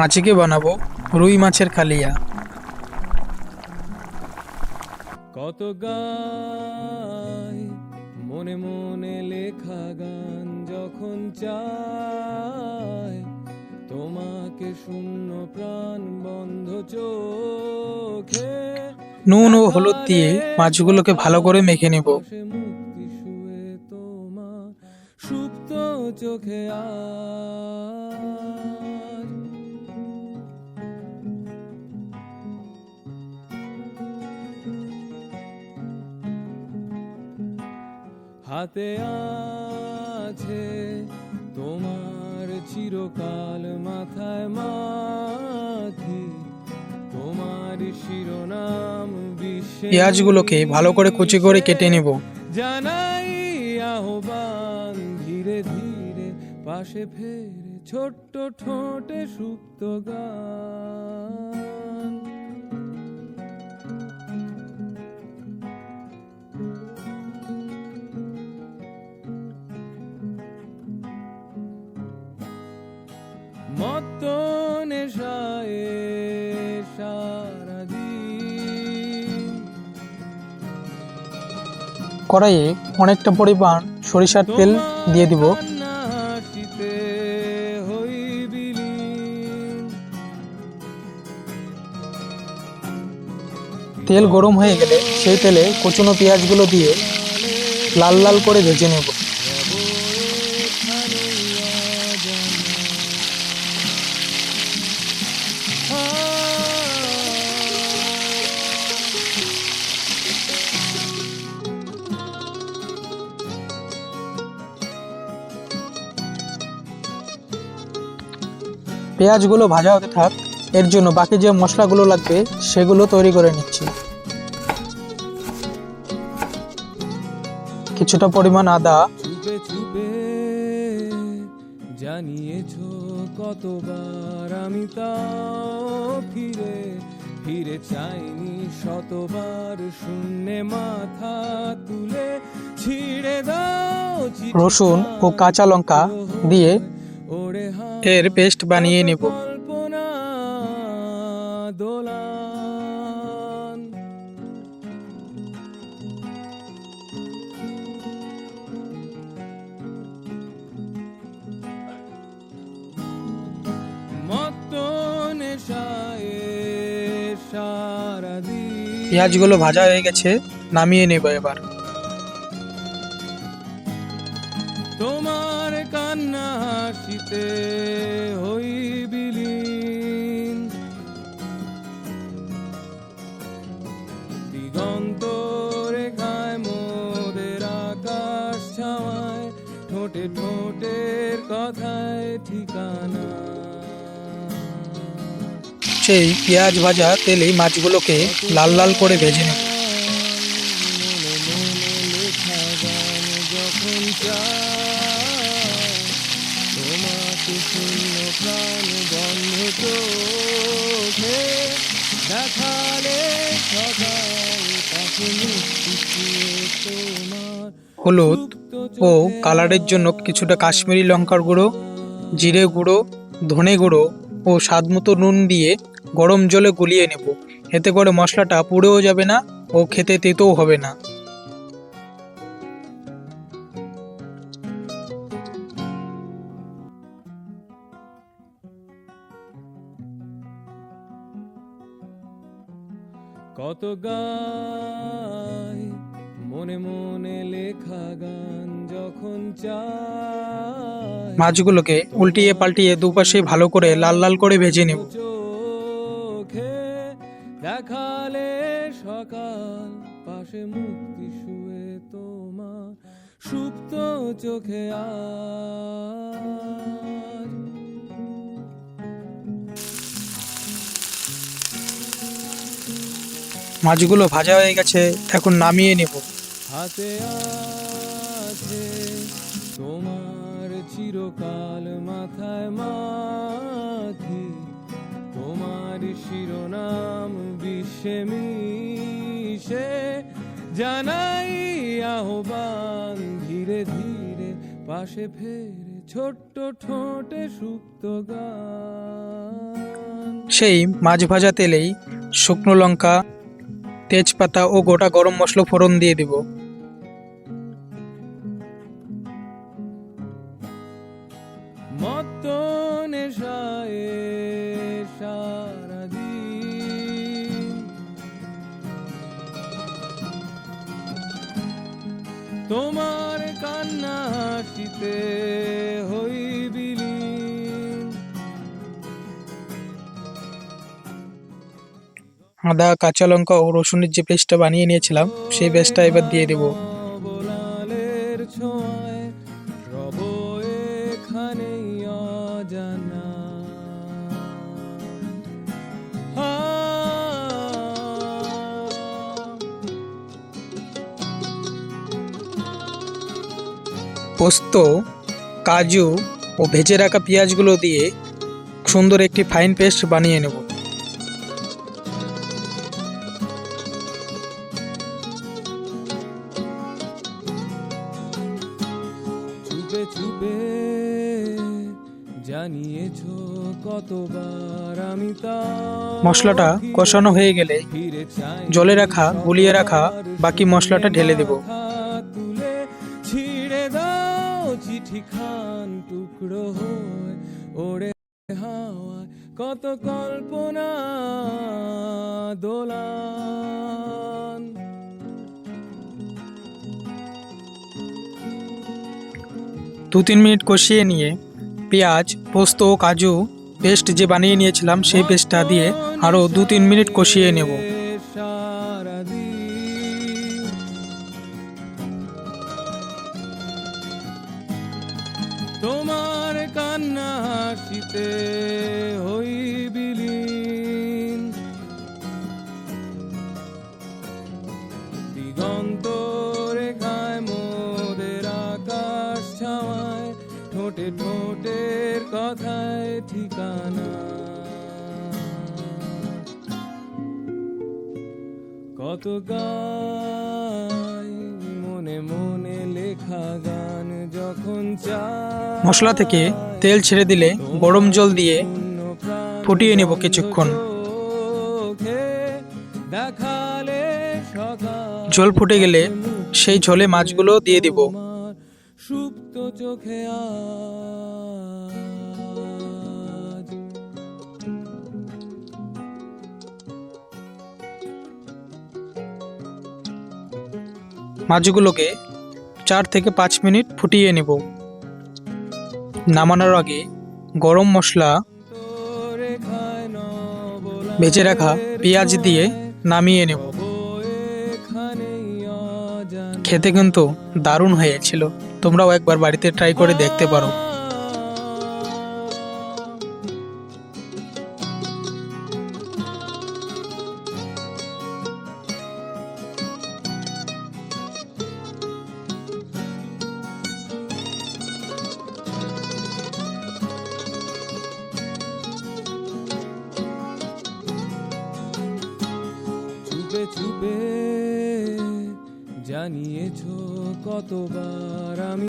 আজকে বানাবো রুই মাছের কালিয়া। কত গায় মনে মনে লেখা গান, যখন চায় তোমাকে শূন্য প্রাণ বন্ধ চোখে। নুন ও হলুদ দিয়ে মাছগুলোকে ভালো করে মেখে নেব। মুক্তি শুয়ে তোমার সুপ্ত চোখে আজ। হাতে আছে তোমার চিরকাল, মাথায় মাথি তোমার শিরোনাম, বিশ্বে পেঁয়াজগুলোকে ভালো করে কুচি করে কেটে নেব। জানাই আহ্বান, ধীরে ধীরে পাশে ফেরে ছোট্ট ঠোঁটে সুপ্ত গান। মত্ত নেশায় সারাদিন কড়াইয়ে অনেকটা পরিমাণ সরিষার তেল দিয়ে দিব। হাসিতে হই বিলীন। তেল গরম হয়ে গেলে সেই তেলে কুচনো পেঁয়াজগুলো দিয়ে লাল লাল করে ভেজে নেব। পেঁয়াজগুলো ভাজা হতে থাক, এর জন্য বাকি যে মশলাগুলো লাগবে সেগুলো তৈরি করে নিচ্ছি। কিছুটা পরিমাণ আদা, চুপে চুপে জানিয়েছো কতবার, আমি তাও ফিরে ফিরে চাইনি শতবার, শূন্যে মাথা তুলে ছিঁড়ে দাও রসুন ও কাঁচা লঙ্কা দিয়ে ওরে এর পেস্ট বানিয়ে নেব। কল্পনা দোলান। মত্ত নেশায় সারাদিন পেঁয়াজগুলো ভাজা হয়ে গেছে, নামিয়ে নেব এবার। তোমার কান্না হাসিতে হই বিলীন। দিগন্ত রেখায় মোদের আকাশ ছাওয়ায়, ঠোঁটে ঠোঁটের কথায় ঠিকানা। সেই পেঁয়াজ ভাজা তেলেই মাছগুলোকে লাল লাল করে ভেজে নেব। মনে মনে লেখা গান, যখন চায় তোমাকে শূন্য প্রাণ বন্ধ চোখে, দেখালে সকাল তাকে মুক্তি ছুঁয়ে তোমার হলুদ সুপ্ত ও চোখে কালারের জন্য কিছুটা কাশ্মীরি লঙ্কার গুঁড়ো, জিরে গুঁড়ো, ধনে গুঁড়ো ও স্বাদমতো নুন দিয়ে গরম জলে গুলিয়ে নেব। এতে করে মশলাটা পুড়েও যাবে না ও খেতে তেতোও হবে না। কত গায় মনে মনে লেখা গান, যখন চায় মাছগুলোকে উল্টিয়ে পাল্টিয়ে দুপাশে ভালো করে লাল লাল করে ভেজে নেব। চোখে দেখালে সকাল, পাশে মুক্তি শুয়ে তোমার সুপ্ত চোখে আজ। মাছগুলো ভাজা হয়ে গেছে, এখন নামিয়ে নেব। হাতে আছে তোমার চিরকাল, মাথায় মাথি তোমার শিরোনাম, বিশ্বে মিশে জানাই আহ্বান, ধীরে ধীরে পাশে ফেরে ছোট্ট ঠোঁটে সুপ্ত গান। সেই মাছ ভাজা তেলেই শুকনো লঙ্কা, তেজপাতা ও গোটা গরম মশলা ফোড়ন দিয়ে দেব। মত্ত নেশায় সারাদিন তোমার কান্না হাসিতে হই বিলীন। আদা, কাঁচা লঙ্কা ও রসুনের যে পেস্টটা বানিয়ে নিয়েছিলাম সেই পেস্টটা এবার দিয়ে দেব। বোলালের ছোঁয়ায় রব এখানেই অজানা। পোস্ত, কাজু ও ভেজে রাখা পেঁয়াজগুলো দিয়ে সুন্দর একটি ফাইন পেস্ট বানিয়ে নেব। চুপে চুপে জানিয়েছো কতবার আমি তা মশলাটা কষানো হয়ে গেলে ফিরে চাই জলে রাখা গুলিয়ে রাখা বাকি মশলাটা ঢেলে দেব। তুলে ছিঁড়ে দাও চিঠি খান টুকরো হয়ে ওড়ে হাওয়ায় কত কল্পনা দোলান। 2-3 মিনিট কষিয়ে নিয়ে পেঁয়াজ, পোস্ত ও কাজু পেস্ট যে বানিয়ে নিয়েছিলাম সেই পেস্টটা দিয়ে আরও 2-3 মিনিট কষিয়ে নেব। সারাদিন তোমার কান্না হাসিতে হই বিলীন। দিগন্ত রেখায় মোদের আকাশ ছাওয়ায় ঠোঁটে ঠোঁটের কথায় ঠিকানা। কত গায় মনে মনে লেখা গান যখন চায় মশলা থেকে তেল ছেড়ে দিলে গরম জল দিয়ে ফুটিয়ে নেব কিছুক্ষণ। দেখালে সকাল জল ফুটে গেলে সেই ঝোলে মাছগুলো দিয়ে দেব। সুপ্ত চোখে আজ মাছগুলোকে 4 থেকে 5 মিনিট ফুটিয়ে নেব। নামানোর আগে গরম মশলা, ভেজে রাখা পেঁয়াজ দিয়ে নামিয়ে নেব। খেতে কিন্তু দারুণ হয়েছিল, তোমরাও একবার বাড়িতে ট্রাই করে দেখতে পারো। চুপে চুপে জানিয়েছো কতবার আমি